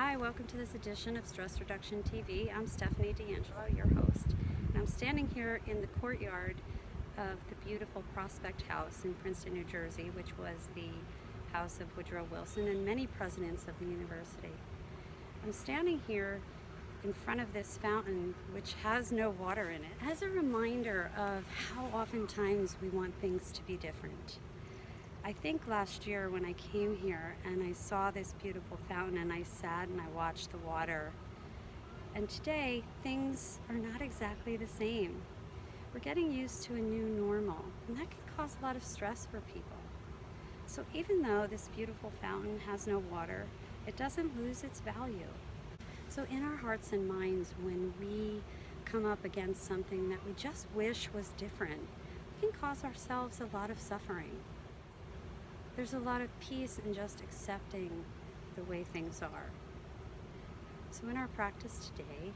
Hi, welcome to this edition of Stress Reduction TV. I'm Stephanie D'Angelo, your host, and I'm standing here in the courtyard of the beautiful Prospect House in Princeton, New Jersey, which was the house of Woodrow Wilson and many presidents of the university. I'm standing here in front of this fountain, which has no water in it, as a reminder of how oftentimes we want things to be different. I think last year when I came here and I saw this beautiful fountain and I sat and I watched the water, and today things are not exactly the same. We're getting used to a new normal, and that can cause a lot of stress for people. So even though this beautiful fountain has no water, it doesn't lose its value. So in our hearts and minds, when we come up against something that we just wish was different, we can cause ourselves a lot of suffering. There's a lot of peace in just accepting the way things are. So in our practice today,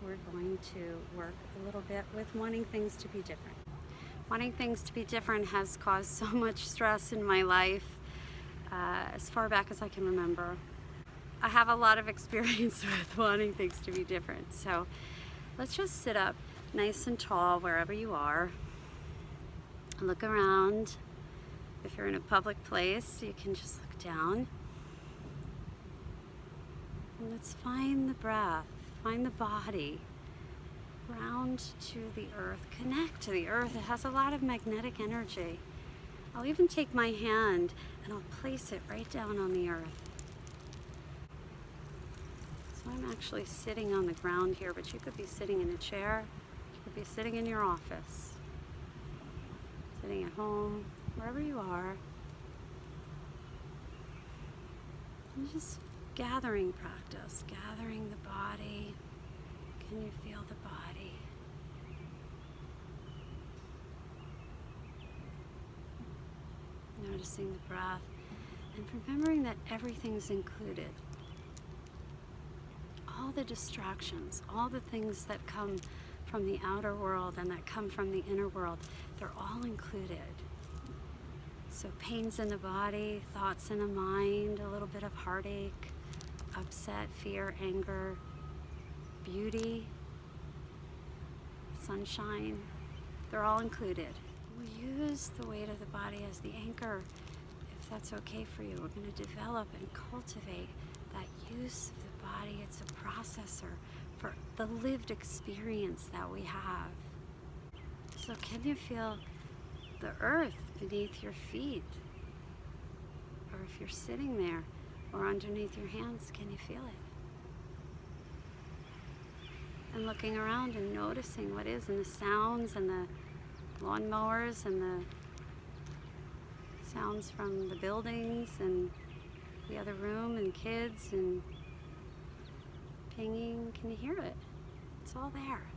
we're going to work a little bit with wanting things to be different. Wanting things to be different has caused so much stress in my life as far back as I can remember. I have a lot of experience with wanting things to be different. So let's just sit up nice and tall wherever you are. Look around. If you're in a public place, you can just look down. And let's find the breath, find the body, ground to the earth, connect to the earth. It has a lot of magnetic energy. I'll even take my hand and I'll place it right down on the earth. So I'm actually sitting on the ground here, but you could be sitting in a chair, you could be sitting in your office, sitting at home, wherever you are. And just gathering practice, gathering the body. Can you feel the body? Noticing the breath and remembering that everything's included. All the distractions, all the things that come from the outer world and that come from the inner world, they're all included. So pains in the body, thoughts in the mind, a little bit of heartache, upset, fear, anger, beauty, sunshine, they're all included. We'll use the weight of the body as the anchor, if that's okay for you. We're going to develop and cultivate that use of the body. It's a processor for the lived experience that we have. So can you feel the earth beneath your feet? Or if you're sitting there or underneath your hands, can you feel it? And looking around and noticing what is, and the sounds and the lawnmowers and the sounds from the buildings and the other room and kids and pinging. Can you hear it? It's all there.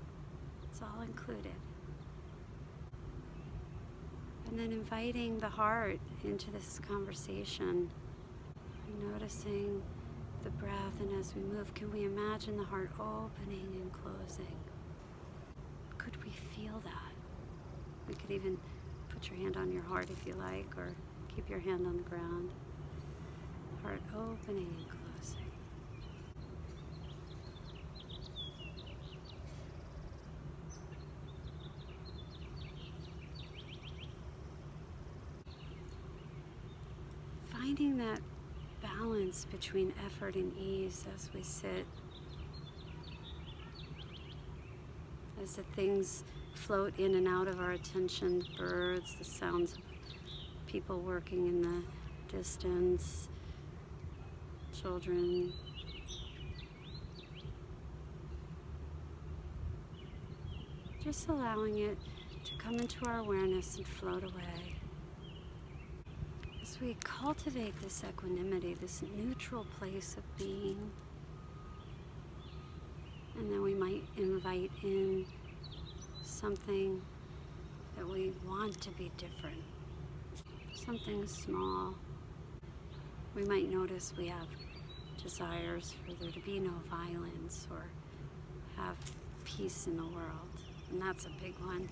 It's all included. And then inviting the heart into this conversation, noticing the breath, and as we move, can we imagine the heart opening and closing? Could we feel that? We could even put your hand on your heart if you like, or keep your hand on the ground. Heart opening and closing. Finding that balance between effort and ease as we sit, as the things float in and out of our attention, birds, the sounds of people working in the distance, children. Just allowing it to come into our awareness and float away. As we cultivate this equanimity, this neutral place of being, and then we might invite in something that we want to be different, something small. We might notice we have desires for there to be no violence or have peace in the world, and that's a big one.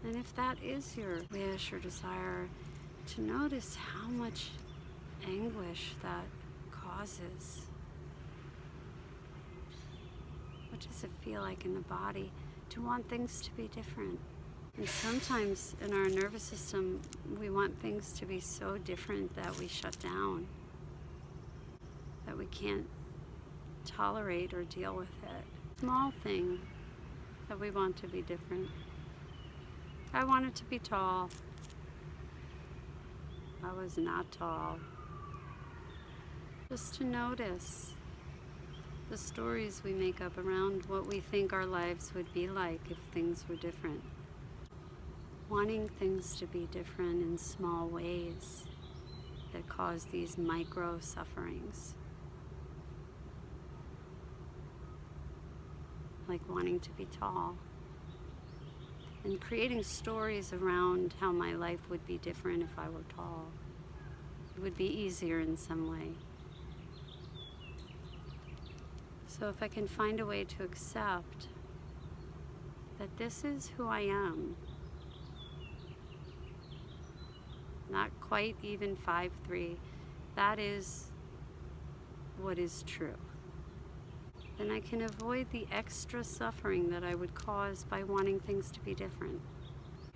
And if that is your wish or desire, to notice how much anguish that causes. what does it feel like in the body to want things to be different? And sometimes in our nervous system, we want things to be so different that we shut down, that we can't tolerate or deal with it. Small thing that we want to be different. I wanted to be tall. I was not tall. Just to notice the stories we make up around what we think our lives would be like if things were different. Wanting things to be different in small ways that cause these micro sufferings. Like wanting to be tall. And creating stories around how my life would be different if I were tall. It would be easier in some way. So if I can find a way to accept that this is who I am, not quite even 5'3", that is what is true, then I can avoid the extra suffering that I would cause by wanting things to be different.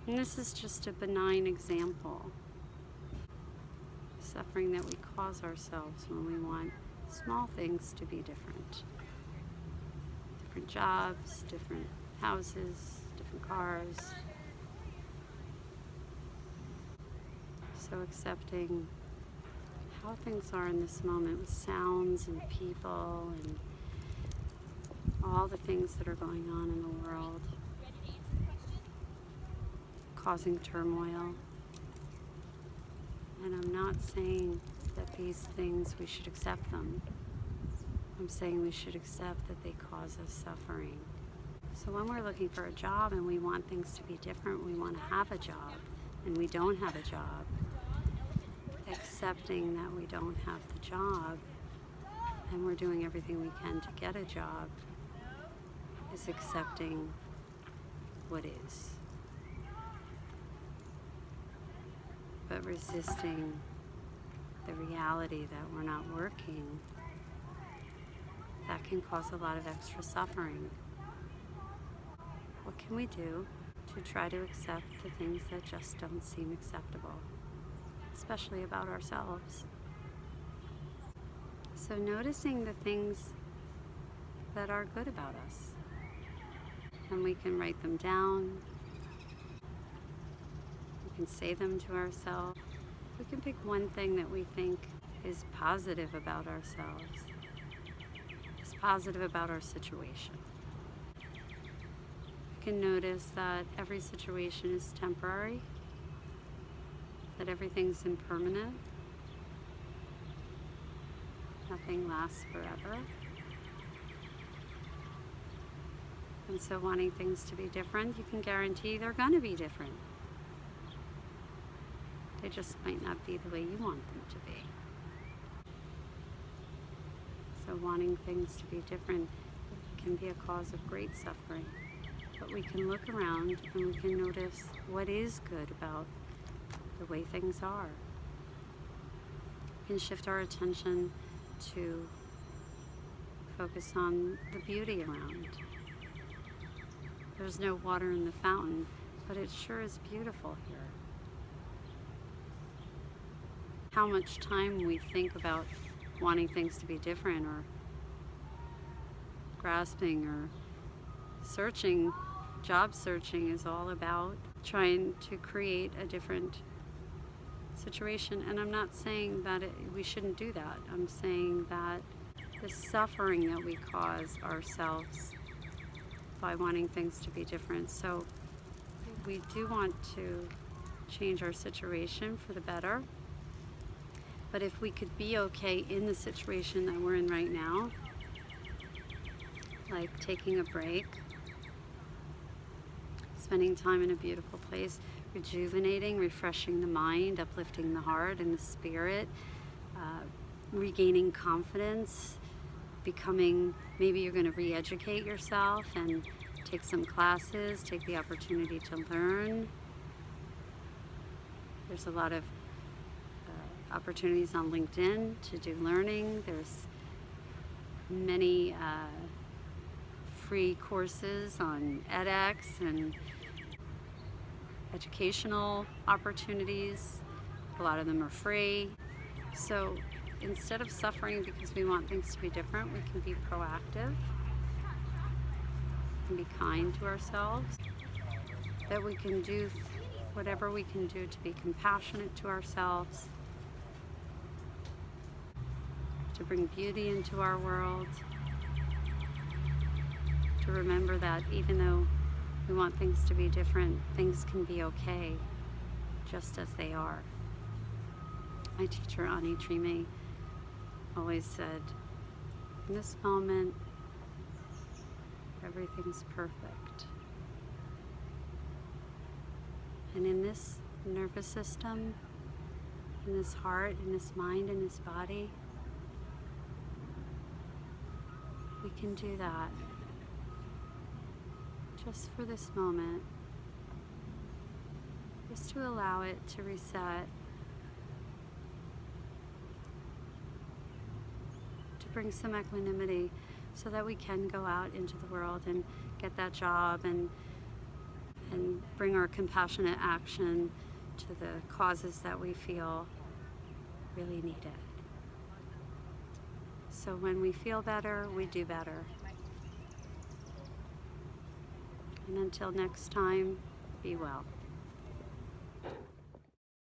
And this is just a benign example. Suffering that we cause ourselves when we want small things to be different. Different jobs, different houses, different cars. So accepting how things are in this moment with sounds and people and all the things that are going on in the world, causing turmoil. And I'm not saying that these things, we should accept them. I'm saying we should accept that they cause us suffering. So when we're looking for a job and we want things to be different, we want to have a job, and we don't have a job, accepting that we don't have the job and we're doing everything we can to get a job is accepting what is. But resisting the reality that we're not working, that can cause a lot of extra suffering. What can we do to try to accept the things that just don't seem acceptable, especially about ourselves? So noticing the things that are good about us, and we can write them down, we can say them to ourselves. We can pick one thing that we think is positive about ourselves, is positive about our situation. We can notice that every situation is temporary, that everything's impermanent, nothing lasts forever. And so wanting things to be different, you can guarantee they're going to be different. They just might not be the way you want them to be. So wanting things to be different can be a cause of great suffering. But we can look around and we can notice what is good about the way things are. We can shift our attention to focus on the beauty around. There's no water in the fountain, but it sure is beautiful here. How much time we think about wanting things to be different or grasping or searching, job searching is all about trying to create a different situation. And I'm not saying that we shouldn't do that. I'm saying that the suffering that we cause ourselves by wanting things to be different. So we do want to change our situation for the better. But if we could be okay in the situation that we're in right now, like taking a break, spending time in a beautiful place, rejuvenating, refreshing the mind, uplifting the heart and the spirit, regaining confidence, becoming, maybe you're going to re-educate yourself and take some classes, take the opportunity to learn. There's a lot of opportunities on LinkedIn to do learning. There's many free courses on edX and educational opportunities. A lot of them are free. So instead of suffering because we want things to be different, we can be proactive and be kind to ourselves. That we can do whatever we can do to be compassionate to ourselves, to bring beauty into our world, to remember that even though we want things to be different, things can be okay just as they are. My teacher, Ani Trime, always said, in this moment, everything's perfect. And in this nervous system, in this heart, in this mind, in this body, we can do that just for this moment, just to allow it to reset, to bring some equanimity so that we can go out into the world and get that job and bring our compassionate action to the causes that we feel really needed. So when we feel better, we do better. And until next time, be well.